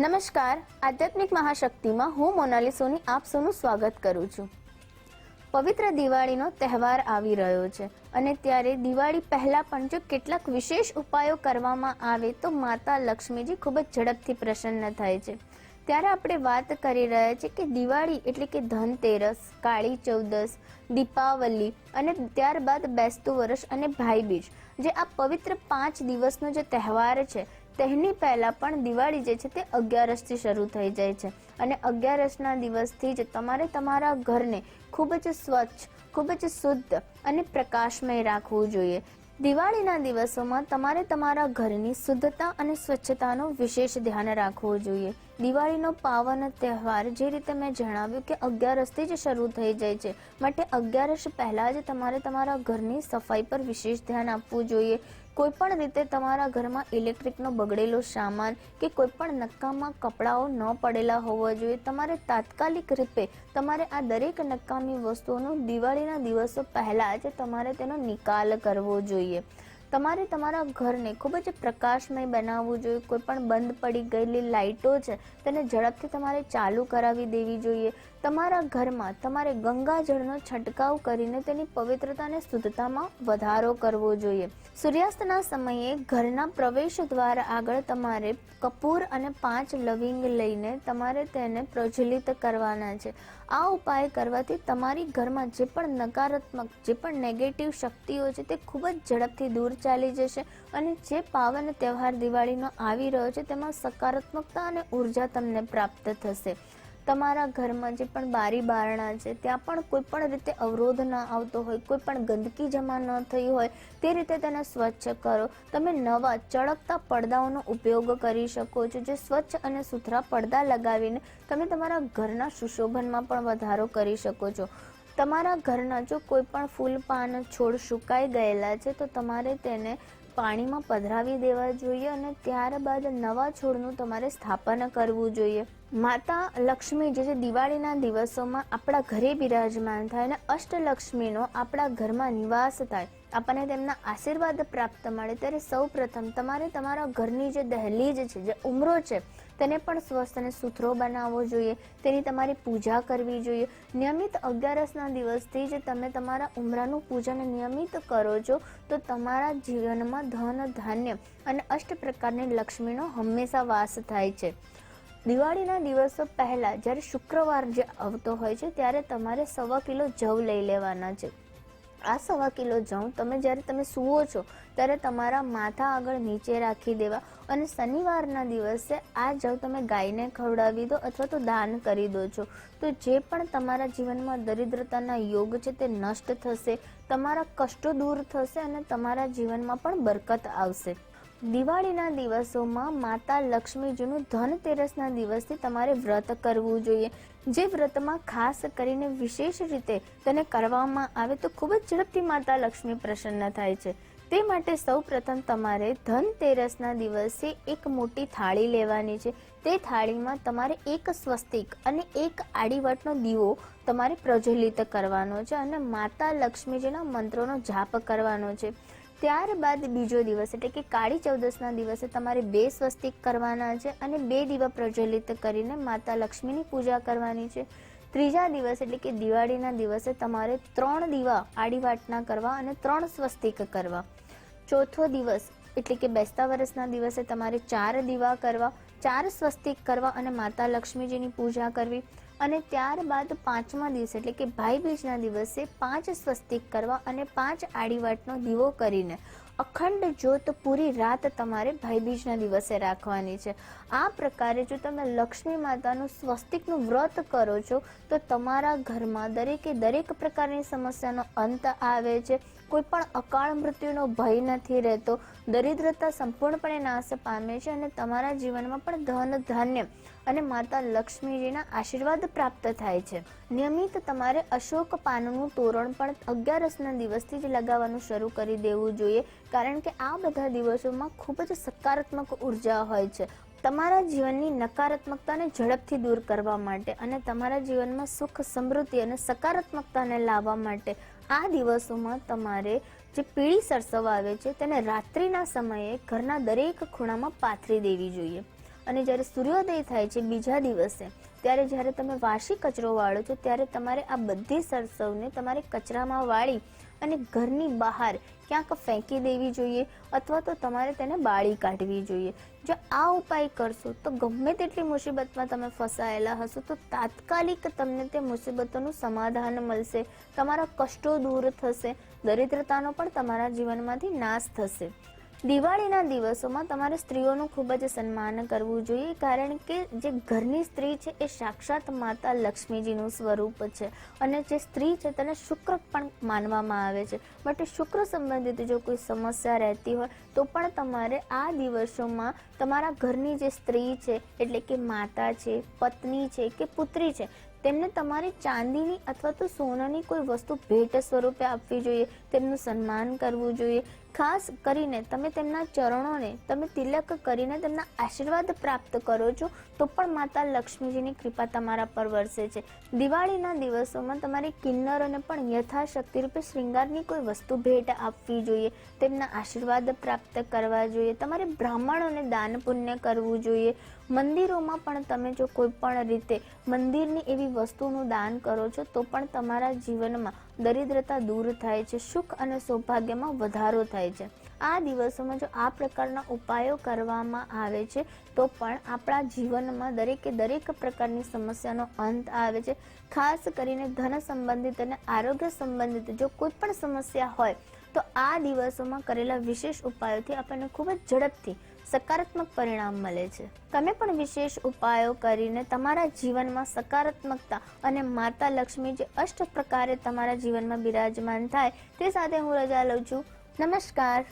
નમસ્કાર, આધ્યાત્મિક મહાશક્તિમાં હું મોનાલી સોની આપ સૌનું સ્વાગત કરું છું। પવિત્ર દિવાળીનો તહેવાર આવી રહ્યો છે અને ત્યારે દિવાળી પહેલા પણ જો કેટલાક વિશેષ ઉપાયો કરવામાં આવે તો માતા લક્ષ્મીજી ખૂબ જ ઝડપથી પ્રસન્ન થાય છે। ત્યારે આપણે વાત કરી રહ્યા છીએ કે દિવાળી એટલે કે ધનતેરસ, કાળી ચૌદસ, દીપાવલી અને ત્યારબાદ બેસતું વર્ષ અને ભાઈબીજ, જે આ પવિત્ર 5 દિવસનો જે તહેવાર છે તેની પહેલાં પણ દિવાળી જે છે તે 11સથી શરૂ થઈ જાય છે અને 11સના દિવસથી જ તમારે તમારા ઘરને ખૂબ જ સ્વચ્છ, ખૂબ જ શુદ્ધ અને પ્રકાશમય રાખવું જોઈએ। દિવાળીના દિવસોમાં તમારે તમારા ઘરની શુદ્ધતા અને સ્વચ્છતાનું વિશેષ ધ્યાન રાખવું જોઈએ। દિવાળીનો પાવન તહેવાર જે રીતે મેં જણાવ્યું કે 11સથી જ શરૂ થઈ જાય છે, માટે 11 પહેલાં જ તમારે તમારા ઘરની સફાઈ પર વિશેષ ધ્યાન આપવું જોઈએ। કોઈપણ રીતે તમારા ઘરમાં ઇલેક્ટ્રિકનો બગડેલો સામાન કે કોઈપણ નકામા કપડાઓ ન પડેલા હોવા જોઈએ। તમારે તાત્કાલિક રૂપે તમારે આ દરેક નકામી વસ્તુઓનો દિવાળીના દિવસો પહેલાં જ તમારે તેનો નિકાલ કરવો જોઈએ। તમારે તમારા ઘરને ખૂબ જ પ્રકાશમય બનાવવું જોઈએ। કોઈ પણ બંધ પડી ગયેલી લાઇટો છે તેને ઝડપથી તમારે ચાલુ કરાવી દેવી જોઈએ। તમારા ઘરમાં તમારે ગંગાજળનો છંટકાવ કરીને તેની પવિત્રતા અને શુદ્ધતામાં વધારો કરવો જોઈએ। સૂર્યાસ્તના સમયે ઘરના પ્રવેશ દ્વાર આગળ તમારે કપૂર અને 5 લવિંગ લઈને તમારે તેને પ્રજ્વલિત કરવાના છે। આ ઉપાય કરવાથી તમારી ઘરમાં જે પણ નકારાત્મક, જે પણ નેગેટિવ શક્તિઓ છે તે ખૂબ જ ઝડપથી દૂર ચાલી જશે અને જે પાવન તહેવાર દિવાળીનો આવી રહ્યો છે તેમાં સકારાત્મકતા અને ઉર્જા તમને પ્રાપ્ત થશે। તમારા ઘરમાં જે પણ બારી બારણા છે ત્યાં પણ કોઈ પણ રીતે અવરોધ ન આવતો હોય, કોઈ પણ ગંદકી જમા ન થઈ હોય તે રીતે તેને સ્વચ્છ કરો। તમે નવા ચળકતા પડદાઓનો ઉપયોગ કરી શકો છો, જે સ્વચ્છ અને સુથરા પડદા લગાવીને તમે તમારા ઘરના સુશોભનમાં પણ વધારો કરી શકો છો। તમારા ઘરના જો કોઈ પણ ફૂલ પાન છોડ સુકાઈ ગયેલા છે તો તમારે તેને પાણીમાં પધરાવી દેવા જોઈએ અને ત્યારબાદ નવા છોડનું તમારે સ્થાપન કરવું જોઈએ। માતા લક્ષ્મી જે દિવાળીના દિવસોમાં આપણા ઘરે બિરાજમાન થાય અને અષ્ટલક્ષ્મીનો આપણા ઘરમાં નિવાસ થાય, આપણને તેમના આશીર્વાદ પ્રાપ્ત મળે, ત્યારે સૌ પ્રથમ તમારે તમારા ઘરની જે દહેલીજ છે, જે ઉમરો છે તેને પણ સ્વસ્થ અને સુથરો બનાવવો જોઈએ, તેની તમારી પૂજા કરવી જોઈએ। નિયમિત 11સના દિવસથી જ તમે તમારા ઉમરાનું પૂજન નિયમિત કરો છો તો તમારા જીવનમાં ધન, ધાન્ય અને અષ્ટ પ્રકારની લક્ષ્મીનો હંમેશા વાસ થાય છે। દિવાળીના દિવસો પહેલાં જ્યારે શુક્રવાર જે આવતો હોય છે ત્યારે તમારે 1.25 કિલો જવ લઈ લેવાના છે। આ 1.25 કિલો જવ જ્યારે તમે સૂવો છો ત્યારે તમારા માથા આગળ નીચે રાખી દેવા અને શનિવારના દિવસે આ જવ તમે ગાયને ખવડાવી દો અથવા તો દાન કરી દો છો તો જે પણ તમારા જીવનમાં દરિદ્રતાના યોગ છે તે નષ્ટ થશે, તમારા કષ્ટો દૂર થશે અને તમારા જીવનમાં પણ બરકત આવશે। દિવાળીના દિવસોમાં માતા લક્ષ્મીજીનું ધનતેરસના દિવસથી તમારે વ્રત કરવું જોઈએ, જે વ્રતમાં ખાસ કરીને વિશેષ રીતે તેને કરવામાં આવે તો ખૂબ જ ઝડપથી માતા લક્ષ્મી પ્રસન્ન થાય છે। તે માટે સૌ પ્રથમ તમારે ધનતેરસના દિવસે એક મોટી થાળી લેવાની છે। તે થાળીમાં તમારે એક સ્વસ્તિક અને એક આડીવટનો દીવો તમારે પ્રજ્વલિત કરવાનો છે અને માતા લક્ષ્મીજીના મંત્રોનો જાપ કરવાનો છે। ત્યારબાદ બીજો દિવસ એટલે કે કાળી ચૌદસના દિવસે તમારે 2 સ્વસ્તિક કરવાના છે અને 2 દીવા પ્રજ્વલિત કરીને માતા લક્ષ્મીની પૂજા કરવાની છે। ત્રીજા દિવસ એટલે કે દિવાળીના દિવસે તમારે 3 દીવા આડીવાટના કરવા અને 3 સ્વસ્તિક કરવા। ચોથો દિવસ એટલે કે બેસતા વર્ષના દિવસે તમારે 4 દીવા કરવા, 4 સ્વસ્તિક કરવા અને માતા લક્ષ્મીજીની પૂજા કરવી અને ત્યારબાદ 5મા દિવસે એટલે કે ભાઈબીજના દિવસે 5 સ્વસ્તિક કરવા અને 5 આડીવાટનો દીવો કરીને અખંડ જ્યોત પૂરી રાત તમારે ભાઈબીજના દિવસે રાખવાની છે। આ પ્રકારે જો તમે લક્ષ્મી માતાનું સ્વસ્તિકનું વ્રત કરો છો તો તમારા ઘરમાં દરેક પ્રકારની સમસ્યાનો અંત આવે છે, કોઈ પણ અકાળ મૃત્યુનો ભય નથી રહેતો, દરિદ્રતા સંપૂર્ણપણે નાશ પામે છે અને તમારા જીવનમાં પણ ધન, ધાન્ય અને માતા લક્ષ્મીજીના આશીર્વાદ પ્રાપ્ત થાય છે। નિયમિત તમારે અશોક પાનનું તોરણ પણ 11સના દિવસથી જ લગાવવાનું શરૂ કરી દેવું જોઈએ, કારણ કે આ બધા દિવસોમાં ખૂબ જ સકારાત્મક ઉર્જા હોય છે। તમારા જીવનની નકારાત્મકતાને ઝડપથી દૂર કરવા માટે અને તમારા જીવનમાં સુખ, સમૃદ્ધિ અને સકારાત્મકતાને લાવવા માટે આ દિવસોમાં તમારે જે પીળી સરસવ આવે છે તેને રાત્રિના સમયે ઘરના દરેક ખૂણામાં પાથરી દેવી જોઈએ। અને જ્યારે સૂર્યોદય થાય છે બીજા દિવસે, ત્યારે જ્યારે તમે વાસી કચરો વાળો છો ત્યારે તમારે આ બધી સરસવને તમારે કચરામાં વાળી અને ઘરની બહાર ક્યાંક ફેંકી દેવી જોઈએ અથવા તો તમારે તેને બાળી કાઢવી જોઈએ. જો આ ઉપાય કરશો તો ગમે તેટલી મુસીબતમાં તમે ફસાયેલા હશો તો તાત્કાલિક તમને તે મુસીબતોનું સમાધાન મળશે, તમારા કષ્ટો દૂર થશે, દરિદ્રતાનો પણ તમારા જીવનમાંથી નાશ થશે. દિવાળીના દિવસોમાં તમારે સ્ત્રીઓનું ખૂબ જ સન્માન કરવું જોઈએ, કારણ કે જે ઘરની સ્ત્રી છે એ સાક્ષાત માતા લક્ષ્મીજીનું સ્વરૂપ છે અને જે સ્ત્રી છે તેને શુક્ર પણ માનવામાં આવે છે. માટે શુક્ર સંબંધિત જો કોઈ સમસ્યા રહેતી હોય તો પણ તમારે આ દિવસોમાં તમારા ઘરની જે સ્ત્રી છે એટલે કે માતા છે, પત્ની છે કે પુત્રી છે તેમને તમારે ચાંદીની અથવા તો સોનાની કોઈ વસ્તુ ભેટ સ્વરૂપે આપવી જોઈએ, તેમનું સન્માન કરવું જોઈએ. ખાસ કરીને તમે તેમના ચરણોને તમે તિલક કરીને તેમના આશીર્વાદ પ્રાપ્ત કરો છો તો પણ માતા લક્ષ્મીજીની કૃપા તમારા પર વરસે છે. દિવાળીના દિવસોમાં તમારે કિન્નરોને પણ યથાશક્તિ રૂપે શ્રૃંગારની કોઈ વસ્તુ ભેટ આપવી જોઈએ, તેમના આશીર્વાદ પ્રાપ્ત કરવા જોઈએ. તમારે બ્રાહ્મણોને દાન પુણ્ય કરવું જોઈએ. મંદિરોમાં પણ તમે જો કોઈ પણ રીતે મંદિરની એવી વસ્તુનું દાન કરો છો તો પણ તમારા જીવનમાં દરિદ્રતા દૂર થાય છે, સુખ અને સૌભાગ્યમાં વધારો થાય છે. આ દિવસોમાં જો આ પ્રકારના ઉપાયો કરવામાં આવે છે તો પણ આપણા જીવનમાં દરેકે દરેક પ્રકારની સમસ્યાનો અંત આવે છે. ખાસ કરીને ધન સંબંધિત અને આરોગ્ય સંબંધિત જો કોઈ પણ સમસ્યા હોય તો આ દિવસોમાં કરેલા વિશેષ ઉપાયોથી આપણને ખૂબ જ ઝડપથી સકારાત્મક પરિણામ મળે છે. તમે પણ વિશેષ ઉપાયો કરીને તમારા જીવનમાં સકારાત્મકતા અને માતા લક્ષ્મી જે અષ્ટ પ્રકારે તમારા જીવનમાં બિરાજમાન થાય તે સાથે હું રજા લઉં છું. નમસ્કાર.